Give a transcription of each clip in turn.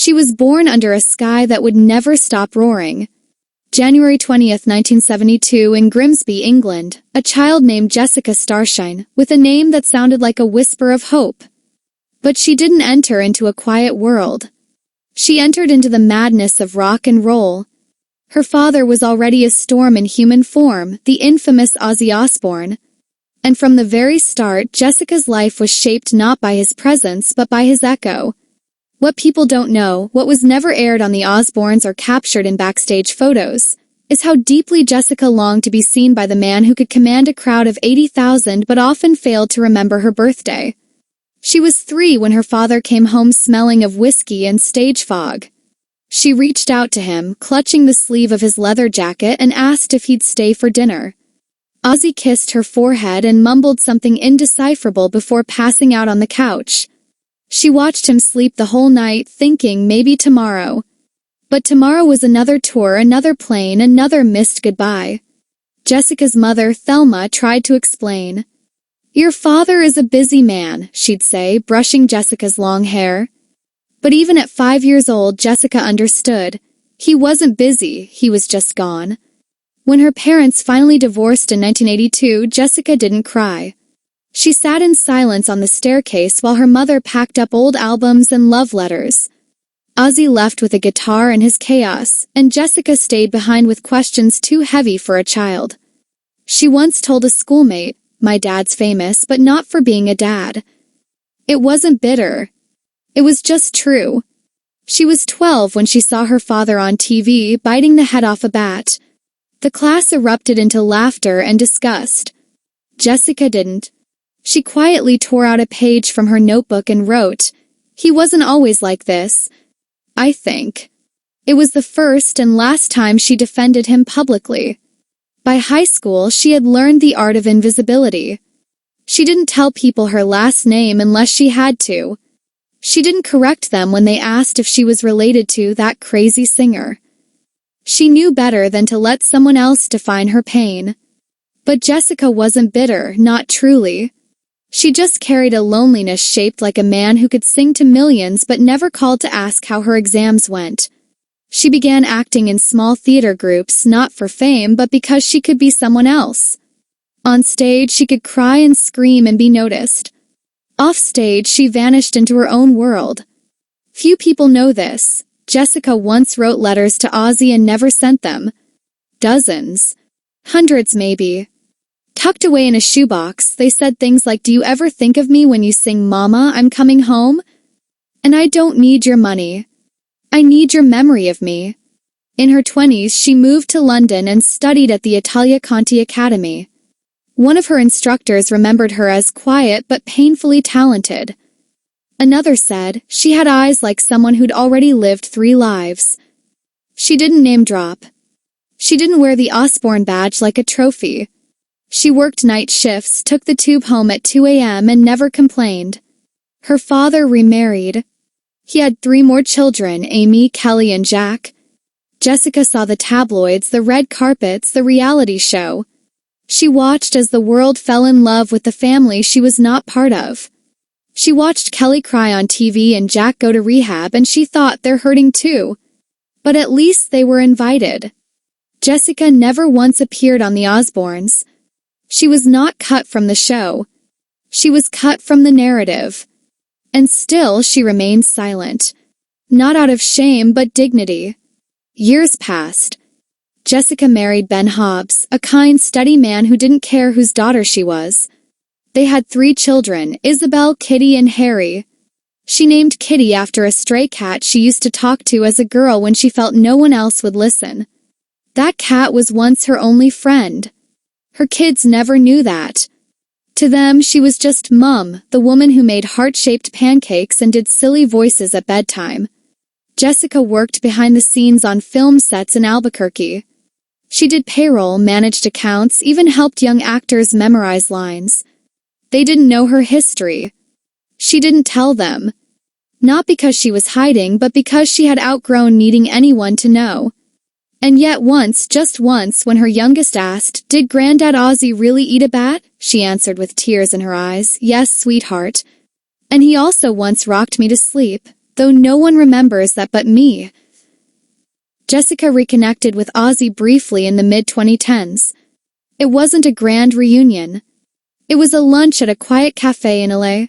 She was born under a sky that would never stop roaring. January 20th, 1972, in Grimsby, England, a child named Jessica Starshine, with a name that sounded like a whisper of hope. But she didn't enter into a quiet world. She entered into the madness of rock and roll. Her father was already a storm in human form, the infamous Ozzy Osbourne. And from the very start, Jessica's life was shaped not by his presence but by his echo. What people don't know, what was never aired on the Osbournes or captured in backstage photos, is how deeply Jessica longed to be seen by the man who could command a crowd of 80,000 but often failed to remember her birthday. She was 3 when her father came home smelling of whiskey and stage fog. She reached out to him, clutching the sleeve of his leather jacket, and asked if he'd stay for dinner. Ozzy kissed her forehead and mumbled something indecipherable before passing out on the couch. She watched him sleep the whole night, thinking maybe tomorrow. But tomorrow was another tour, another plane, another missed goodbye. Jessica's mother, Thelma, tried to explain. "Your father is a busy man," she'd say, brushing Jessica's long hair. But even at 5 years old, Jessica understood. He wasn't busy, he was just gone. When her parents finally divorced in 1982, Jessica didn't cry. She sat in silence on the staircase while her mother packed up old albums and love letters. Ozzy left with a guitar and his chaos, and Jessica stayed behind with questions too heavy for a child. She once told a schoolmate, "My dad's famous, but not for being a dad." It wasn't bitter. It was just true. She was 12 when she saw her father on TV biting the head off a bat. The class erupted into laughter and disgust. Jessica didn't. She quietly tore out a page from her notebook and wrote, "He wasn't always like this, I think." It was the first and last time she defended him publicly. By high school, she had learned the art of invisibility. She didn't tell people her last name unless she had to. She didn't correct them when they asked if she was related to that crazy singer. She knew better than to let someone else define her pain. But Jessica wasn't bitter, not truly. She just carried a loneliness shaped like a man who could sing to millions but never called to ask how her exams went. She began acting in small theater groups, not for fame, but because she could be someone else. On stage, she could cry and scream and be noticed. Off stage, she vanished into her own world. Few people know this. Jessica once wrote letters to Ozzy and never sent them. Dozens. Hundreds, maybe. Tucked away in a shoebox, they said things like, "Do you ever think of me when you sing Mama, I'm coming home? And I don't need your money. I need your memory of me." In her 20s, she moved to London and studied at the Italia Conti Academy. One of her instructors remembered her as quiet but painfully talented. Another said she had eyes like someone who'd already lived 3 lives. She didn't name drop. She didn't wear the Osbourne badge like a trophy. She worked night shifts, took the tube home at 2 a.m. and never complained. Her father remarried. He had 3 more children, Amy, Kelly, and Jack. Jessica saw the tabloids, the red carpets, the reality show. She watched as the world fell in love with the family she was not part of. She watched Kelly cry on TV and Jack go to rehab, and she thought they're hurting too. But at least they were invited. Jessica never once appeared on the Osbournes. She was not cut from the show. She was cut from the narrative. And still she remained silent. Not out of shame, but dignity. Years passed. Jessica married Ben Hobbs, a kind, steady man who didn't care whose daughter she was. They had 3 children, Isabel, Kitty, and Harry. She named Kitty after a stray cat she used to talk to as a girl when she felt no one else would listen. That cat was once her only friend. Her kids never knew that. To them, she was just Mum, the woman who made heart-shaped pancakes and did silly voices at bedtime. Jessica worked behind the scenes on film sets in Albuquerque. She did payroll, managed accounts, even helped young actors memorize lines. They didn't know her history. She didn't tell them. Not because she was hiding, but because she had outgrown needing anyone to know. And yet once, just once, when her youngest asked, "Did Granddad Ozzy really eat a bat?" she answered with tears in her eyes, "Yes, sweetheart. And he also once rocked me to sleep." though no one remembers that but me. Jessica reconnected with Ozzy briefly in the mid-2010s. It wasn't a grand reunion. It was a lunch at a quiet cafe in LA.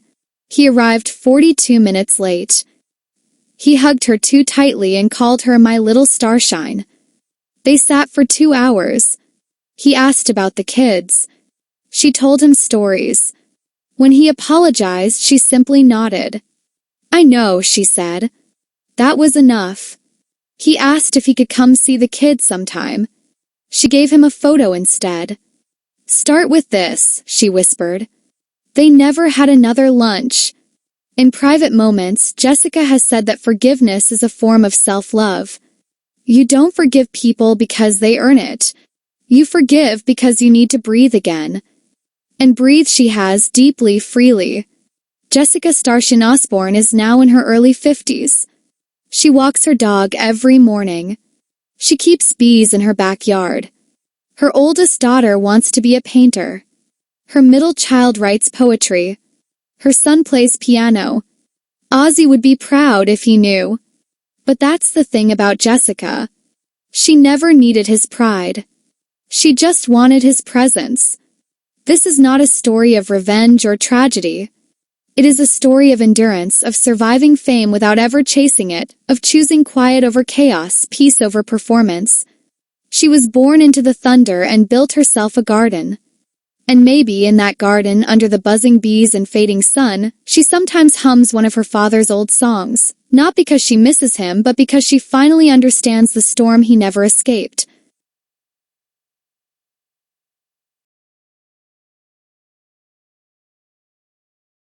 He arrived 42 minutes late. He hugged her too tightly and called her my little starshine. They sat for 2 hours. He asked about the kids. She told him stories. When he apologized, she simply nodded. "I know," she said. That was enough. He asked if he could come see the kids sometime. She gave him a photo instead. "Start with this," she whispered. They never had another lunch. In private moments, Jessica has said that forgiveness is a form of self-love. You don't forgive people because they earn it. You forgive because you need to breathe again. And breathe she has deeply, freely. Jessica Starshine Osbourne is now in her early 50s. She walks her dog every morning. She keeps bees in her backyard. Her oldest daughter wants to be a painter. Her middle child writes poetry. Her son plays piano. Ozzy would be proud if he knew. But that's the thing about Jessica. She never needed his pride. She just wanted his presence. This is not a story of revenge or tragedy. It is a story of endurance, of surviving fame without ever chasing it, of choosing quiet over chaos, peace over performance. She was born into the thunder and built herself a garden. And maybe in that garden, under the buzzing bees and fading sun, she sometimes hums one of her father's old songs, not because she misses him, but because she finally understands the storm he never escaped.